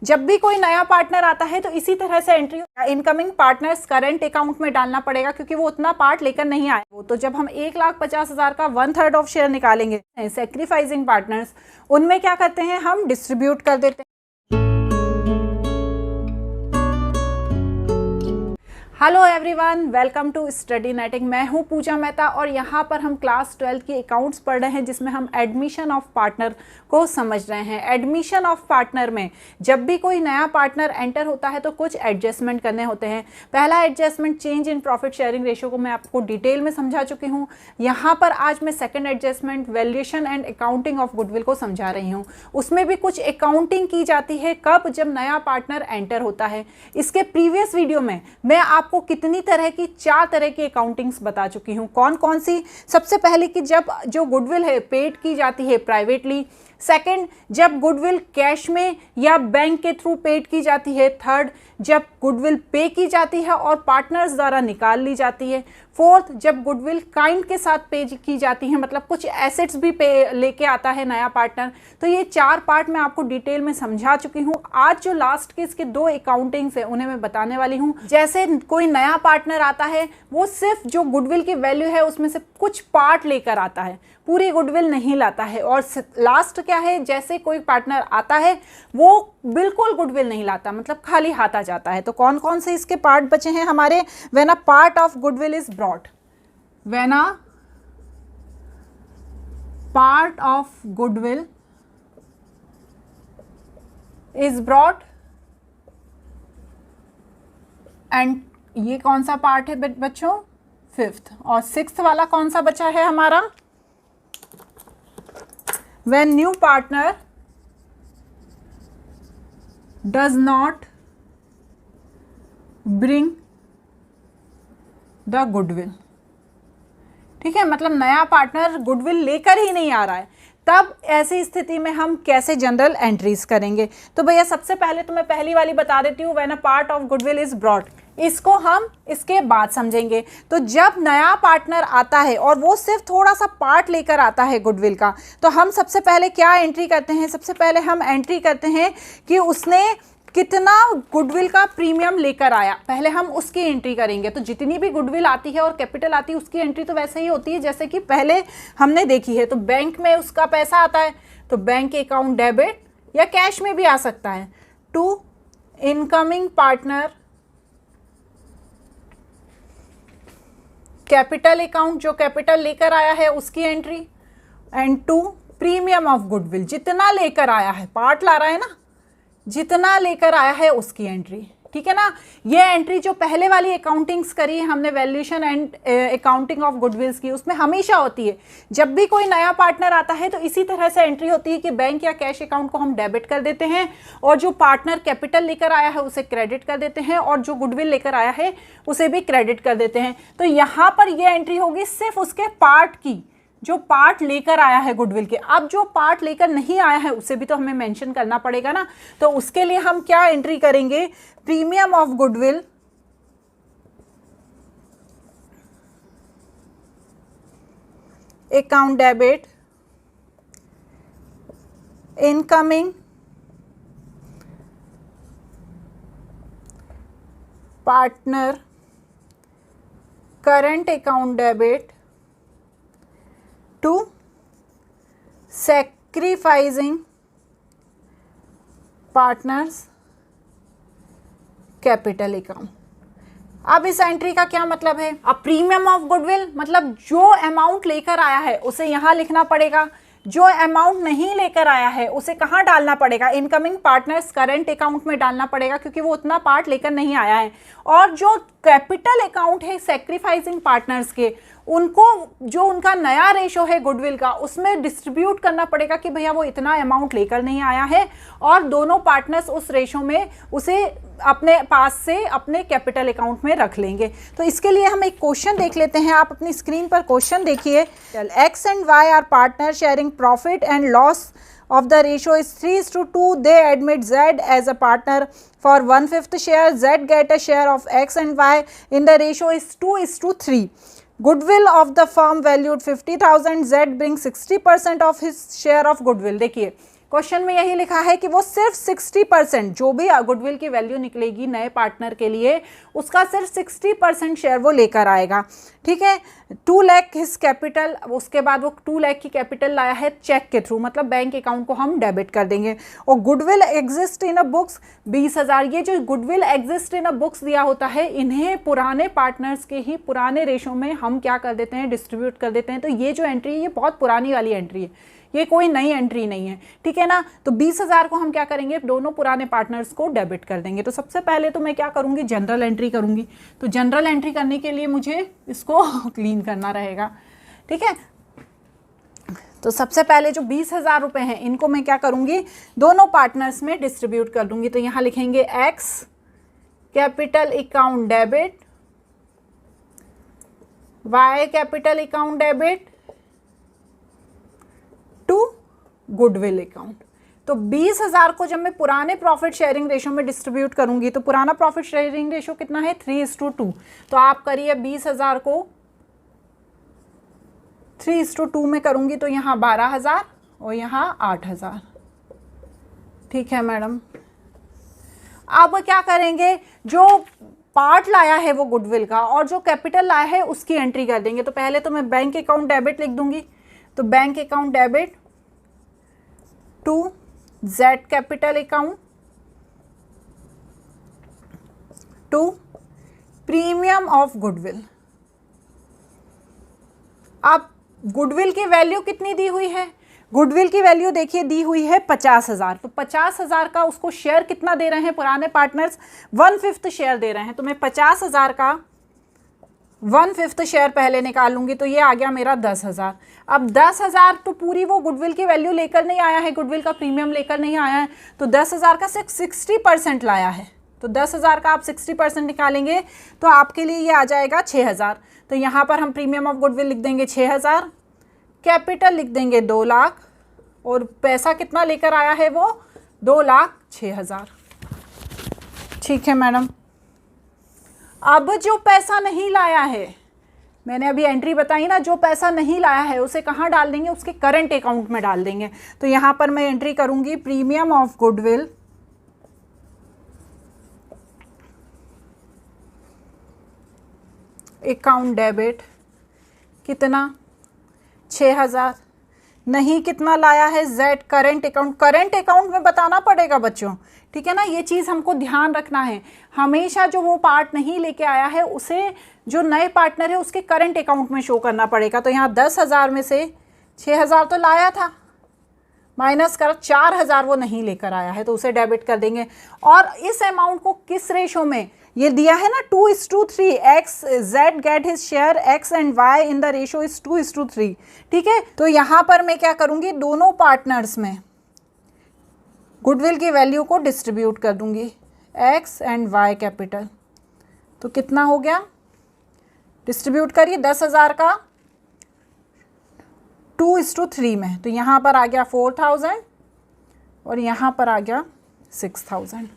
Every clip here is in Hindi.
जब भी कोई नया पार्टनर आता है तो इसी तरह से entry incoming partners current account में डालना पड़ेगा, क्योंकि वो उतना पार्ट लेकर नहीं आए। वो तो जब हम 1,50,000 का 1/3 ऑफ शेयर निकालेंगे, सेक्रीफाइसिंग पार्टनर्स, उनमें क्या करते हैं, हम डिस्ट्रीब्यूट कर देते हैं। Hello everyone, welcome to study netting. मैं हूं पूजा मेहता और यहाँ पर हम क्लास 12 की अकाउंट्स पढ़ रहे हैं, जिसमें हम एडमिशन ऑफ पार्टनर को समझ रहे हैं। एडमिशन ऑफ पार्टनर में जब भी कोई नया पार्टनर एंटर होता है तो कुछ एडजस्टमेंट करने होते हैं। पहला adjustment change in profit sharing ratio को मैं आपको डिटेल में समझा चुकी हूँ। यहाँ पर आज मैं second adjustment valuation and accounting of goodwill को समझा रही हूँ। उसमें भी कुछ अकाउंटिंग की जाती है कब, जब नया पार्टनर एंटर होता है। इसके प्रीवियस वीडियो में मैं आपको कितनी तरह की 4 तरह की अकाउंटिंग्स बता चुकी हूं। कौन कौन सी? सबसे पहले कि जब जो गुडविल है पेड की जाती है प्राइवेटली। सेकंड, जब गुडविल कैश में या बैंक के थ्रू पेड की जाती है। थर्ड, जब गुडविल पे की जाती है और पार्टनर्स द्वारा निकाल ली जाती है। फोर्थ, जब गुडविल काइंड के साथ पे की जाती है, मतलब कुछ एसेट्स भी पे लेके आता है नया पार्टनर। तो ये 4 पार्ट मैं आपको डिटेल में समझा चुकी हूँ। आज जो लास्ट के इसके 2 अकाउंटिंग्स है उन्हें मैं बताने वाली हूँ। जैसे कोई नया पार्टनर आता है, वो सिर्फ जो गुडविल की वैल्यू है उसमें से कुछ पार्ट लेकर आता है, पूरी गुडविल नहीं लाता है। और लास्ट क्या है, जैसे कोई पार्टनर आता है वो बिल्कुल गुडविल नहीं लाता, मतलब खाली हाथ आ जाता है। तो कौन कौन से इसके पार्ट बचे हैं हमारे? When a part of goodwill is brought, when a part of goodwill is brought, and ये कौन सा पार्ट है बच्चों? 5th। और 6th वाला कौन सा बचा है हमारा? When new partner does not bring the goodwill। ठीक है, मतलब नया पार्टनर गुडविल लेकर ही नहीं आ रहा है, तब ऐसी स्थिति में हम कैसे जनरल एंट्रीज करेंगे? तो भैया सबसे पहले तो मैं पहली वाली बता देती हूँ, when a part of goodwill is brought. इसको हम इसके बाद समझेंगे। तो जब नया पार्टनर आता है और वो सिर्फ थोड़ा सा पार्ट लेकर आता है गुडविल का, तो हम सबसे पहले क्या एंट्री करते हैं? सबसे पहले हम एंट्री करते हैं कि उसने कितना गुडविल का प्रीमियम लेकर आया, पहले हम उसकी एंट्री करेंगे। तो जितनी भी गुडविल आती है और कैपिटल आती है उसकी एंट्री तो वैसे ही होती है जैसे कि पहले हमने देखी है। तो बैंक में उसका पैसा आता है तो बैंक अकाउंट डेबिट या कैश में भी आ सकता है। To incoming partner capital account, जो कैपिटल लेकर आया है उसकी entry. And 2 premium of goodwill, जितना लेकर आया है, पार्ट ला रहा है ना, जितना लेकर आया है उसकी एंट्री। ठीक है ना, ये एंट्री जो पहले वाली अकाउंटिंग्स करी है हमने, वैल्यूएशन एंड अकाउंटिंग ऑफ गुडविल्स की, उसमें हमेशा होती है। जब भी कोई नया पार्टनर आता है तो इसी तरह से एंट्री होती है कि बैंक या कैश अकाउंट को हम डेबिट कर देते हैं और जो पार्टनर कैपिटल लेकर आया है उसे क्रेडिट कर देते हैं और जो गुडविल लेकर आया है उसे भी क्रेडिट कर देते हैं। तो यहाँ पर यह एंट्री होगी सिर्फ उसके पार्ट की, जो पार्ट लेकर आया है गुडविल के। अब जो पार्ट लेकर नहीं आया है उसे भी तो हमें मेंशन करना पड़ेगा ना। तो उसके लिए हम क्या एंट्री करेंगे? Premium of goodwill account debit, incoming partner current account debit to sacrificing partners capital account. अब इस एंट्री का क्या मतलब है? अब प्रीमियम ऑफ गुडविल मतलब जो अमाउंट लेकर आया है उसे यहाँ लिखना पड़ेगा, जो अमाउंट नहीं लेकर आया है उसे कहाँ डालना पड़ेगा? इनकमिंग पार्टनर्स करंट अकाउंट में डालना पड़ेगा, क्योंकि वो उतना पार्ट लेकर नहीं आया है। और जो कैपिटल अकाउंट है सैक्रिफाइसिंग पार्टनर्स के, उनको जो उनका नया रेशो है गुडविल का उसमें डिस्ट्रीब्यूट करना पड़ेगा कि भैया वो इतना अमाउंट लेकर नहीं आया है, और दोनों पार्टनर्स उस रेशो में उसे अपने पास से अपने कैपिटल अकाउंट में रख लेंगे। तो इसके लिए हम एक क्वेश्चन देख लेते हैं। आप अपनी स्क्रीन पर क्वेश्चन देखिए। X and Y are partner sharing profit and loss of the ratio is 3:2. They admit Z as a partner for 1/5 share. Z get a share of X and Y in the ratio is 2:3. Goodwill of the firm valued 50,000. Z brings 60% of his share of goodwill. देखिए क्वेश्चन में यही लिखा है कि वो सिर्फ 60% जो भी गुडविल की वैल्यू निकलेगी नए पार्टनर के लिए उसका सिर्फ 60% शेयर वो लेकर आएगा, ठीक है। 2 लाख हिज कैपिटल, उसके बाद वो 2 लाख की कैपिटल लाया है चेक के थ्रू, मतलब बैंक अकाउंट को हम डेबिट कर देंगे। और goodwill exist in a books 20,000, ये जो goodwill exist in a books दिया होता है इन्हें पुराने पार्टनर्स के ही पुराने रेशो में हम क्या कर देते हैं, डिस्ट्रीब्यूट कर देते हैं। तो ये जो एंट्री है ये बहुत पुरानी वाली एंट्री है, ये कोई नई एंट्री नहीं है, ठीक है ना। तो 20,000 को हम क्या करेंगे, दोनों पुराने पार्टनर्स को डेबिट कर देंगे। तो सबसे पहले तो मैं क्या करूंगी, जनरल एंट्री करूंगी। तो जनरल एंट्री करने के लिए मुझे इसको क्लीन करना रहेगा, ठीक है। तो सबसे पहले जो 20,000 रुपये हैं इनको मैं क्या करूंगी, दोनों पार्टनर्स में डिस्ट्रीब्यूट कर दूंगी। तो यहाँ लिखेंगे X capital account debit, Y capital account debit to goodwill account. तो 20,000 को जब मैं पुराने प्रॉफिट शेयरिंग रेशो में डिस्ट्रीब्यूट करूंगी तो पुराना प्रॉफिट शेयरिंग रेशो कितना है, 3:2। तो आप करिए 20,000 को 3:2 में करूंगी तो यहाँ 12,000 और यहाँ 8,000, ठीक है मैडम। अब क्या करेंगे, जो पार्ट लाया है वो गुडविल का और जो कैपिटल लाया है उसकी एंट्री कर देंगे। तो पहले तो मैं बैंक अकाउंट डेबिट लिख दूंगी। तो bank account debit to Z capital account to premium of goodwill. अब गुडविल की वैल्यू कितनी दी हुई है, गुडविल की वैल्यू देखिए दी हुई है 50,000। तो 50,000 का उसको शेयर कितना दे रहे हैं पुराने पार्टनर्स, 1/5 शेयर दे रहे हैं। तो मैं 50,000 का 1/5 शेयर पहले निकालूंगी तो ये आ गया मेरा 10,000। अब 10,000 तो पूरी वो गुडविल की वैल्यू लेकर नहीं आया है, गुडविल का प्रीमियम लेकर नहीं आया है। तो 10,000 का सिर्फ 60% लाया है। तो 10,000 का आप 60% निकालेंगे तो आपके लिए ये आ जाएगा 6,000। तो यहाँ पर हम प्रीमियम ऑफ गुडविल लिख देंगे 6,000, कैपिटल लिख देंगे 2 लाख और पैसा कितना लेकर आया है वो 2,06,000, ठीक है मैडम। अब जो पैसा नहीं लाया है, मैंने अभी एंट्री बताई ना, जो पैसा नहीं लाया है उसे कहाँ डाल देंगे, उसके करंट अकाउंट में डाल देंगे। तो यहाँ पर मैं एंट्री करूंगी premium of goodwill account debit, कितना 6,000। नहीं कितना लाया है Z current account, current account में बताना पड़ेगा बच्चों, ठीक है ना। ये चीज़ हमको ध्यान रखना है, हमेशा जो वो पार्ट नहीं लेके आया है उसे जो नए पार्टनर है उसके करंट अकाउंट में शो करना पड़ेगा। तो यहाँ 10,000 में से 6,000 तो लाया था, माइनस कर 4,000 वो नहीं लेकर आया है तो उसे डेबिट कर देंगे। और इस अमाउंट को किस रेशो में, ये दिया है ना 2:3, X Z get his share X and Y in the ratio is 2:3, ठीक है। तो यहाँ पर मैं क्या करूँगी, दोनों पार्टनर्स में गुडविल की वैल्यू को डिस्ट्रीब्यूट कर दूंगी, एक्स एंड वाई कैपिटल। तो कितना हो गया, डिस्ट्रीब्यूट करिए 10,000 का 2:3 में। तो यहाँ पर आ गया 4,000 और यहाँ पर आ गया 6,000।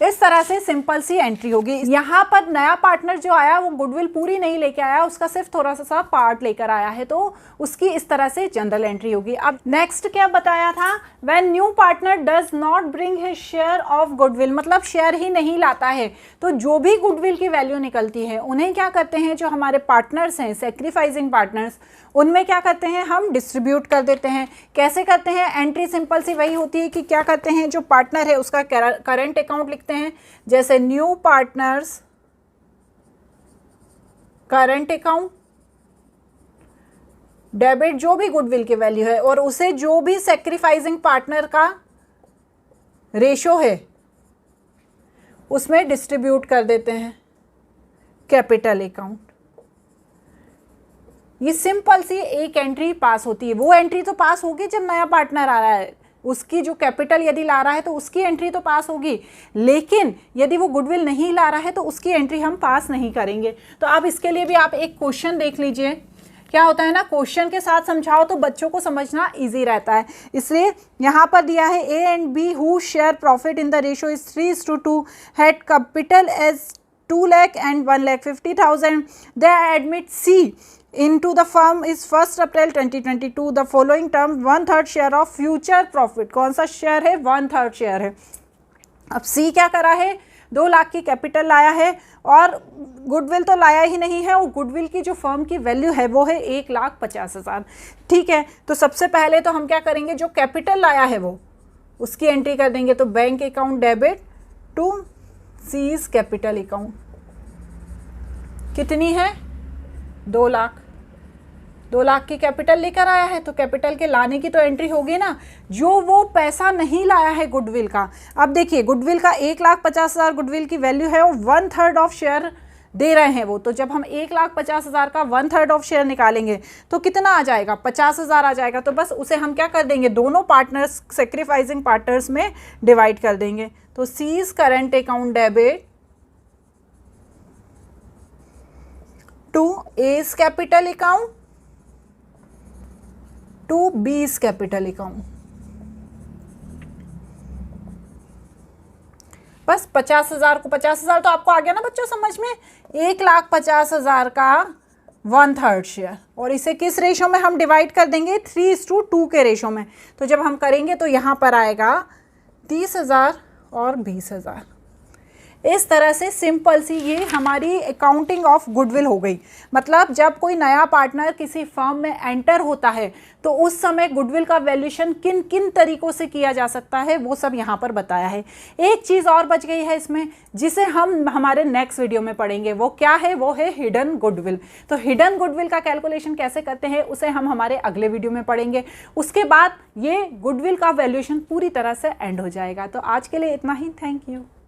इस तरह से सिंपल सी एंट्री होगी। यहाँ पर नया पार्टनर जो आया वो गुडविल पूरी नहीं लेके आया, उसका सिर्फ थोड़ा सा पार्ट लेकर आया है, तो उसकी इस तरह से जनरल एंट्री होगी। अब नेक्स्ट क्या बताया था, when new partner does not bring his share of goodwill, मतलब शेयर ही नहीं लाता है तो जो भी गुडविल की वैल्यू निकलती है उन्हें क्या करते हैं, जो हमारे पार्टनर्स हैं सेक्रीफाइसिंग पार्टनर्स, उनमें क्या करते हैं, हम डिस्ट्रीब्यूट कर देते हैं। कैसे करते हैं, एंट्री सिंपल सी वही होती है कि क्या करते हैं, जो पार्टनर है उसका करंट अकाउंट लिखते हैं, जैसे new partners current account debit जो भी गुडविल की वैल्यू है और उसे जो भी सेक्रीफाइसिंग पार्टनर का रेशो है उसमें डिस्ट्रीब्यूट कर देते हैं कैपिटल अकाउंट। ये सिंपल सी एक एंट्री पास होती है। वो एंट्री तो पास होगी जब नया पार्टनर आ रहा है, उसकी जो कैपिटल यदि ला रहा है तो उसकी एंट्री तो पास होगी, लेकिन यदि वो गुडविल नहीं ला रहा है तो उसकी एंट्री हम पास नहीं करेंगे। तो अब इसके लिए भी आप एक क्वेश्चन देख लीजिए। क्या होता है ना, क्वेश्चन के साथ समझाओ तो बच्चों को समझना इजी रहता है, इसलिए यहाँ पर दिया है A and B who share profit in the ratio is 3:2 had capital as 2 lakh and 1,50,000 they admit C into the firm is 1 April 2022 the following term 1/3 share of future profit. कौन सा शेयर है? 1/3 शेयर है। अब सी क्या करा है? 2 लाख की कैपिटल लाया है और गुडविल तो लाया ही नहीं है, और गुडविल की जो फर्म की वैल्यू है वो है 1,50,000। ठीक है, तो सबसे पहले तो हम क्या करेंगे, जो कैपिटल लाया है वो उसकी एंट्री कर देंगे। तो bank account debit to C's capital account. कितनी है? 2 लाख। 2 लाख की कैपिटल लेकर आया है तो कैपिटल के लाने की तो एंट्री होगी ना। जो वो पैसा नहीं लाया है गुडविल का, अब देखिए गुडविल का 1,50,000 गुडविल की वैल्यू है और 1/3 ऑफ शेयर दे रहे हैं वो। तो जब हम 1,50,000 का 1/3 ऑफ शेयर निकालेंगे तो कितना आ जाएगा? 50,000 आ जाएगा। तो बस उसे हम क्या कर देंगे, दोनों पार्टनर्स, सेक्रीफाइसिंग पार्टनर्स में डिवाइड कर देंगे। तो C's current account debit to A's capital account to B's capital account. बस 50,000 को, 50,000 तो आपको आ गया ना बच्चों समझ में। 1,50,000 का 1/3 शेयर, और इसे किस रेशो में हम डिवाइड कर देंगे? 3:2 के रेशो में। तो जब हम करेंगे तो यहाँ पर आएगा 30,000 और 20,000। इस तरह से सिंपल सी ये हमारी अकाउंटिंग ऑफ गुडविल हो गई। मतलब जब कोई नया पार्टनर किसी फर्म में एंटर होता है तो उस समय गुडविल का वैल्यूएशन किन किन तरीकों से किया जा सकता है वो सब यहाँ पर बताया है। एक चीज़ और बच गई है इसमें, जिसे हम हमारे नेक्स्ट वीडियो में पढ़ेंगे। वो क्या है? वो है हिडन गुडविल। तो हिडन गुडविल का कैलकुलेशन कैसे करते हैं उसे हम हमारे अगले वीडियो में पढ़ेंगे। उसके बाद ये गुडविल का वैल्यूएशन पूरी तरह से एंड हो जाएगा। तो आज के लिए इतना ही। Thank you.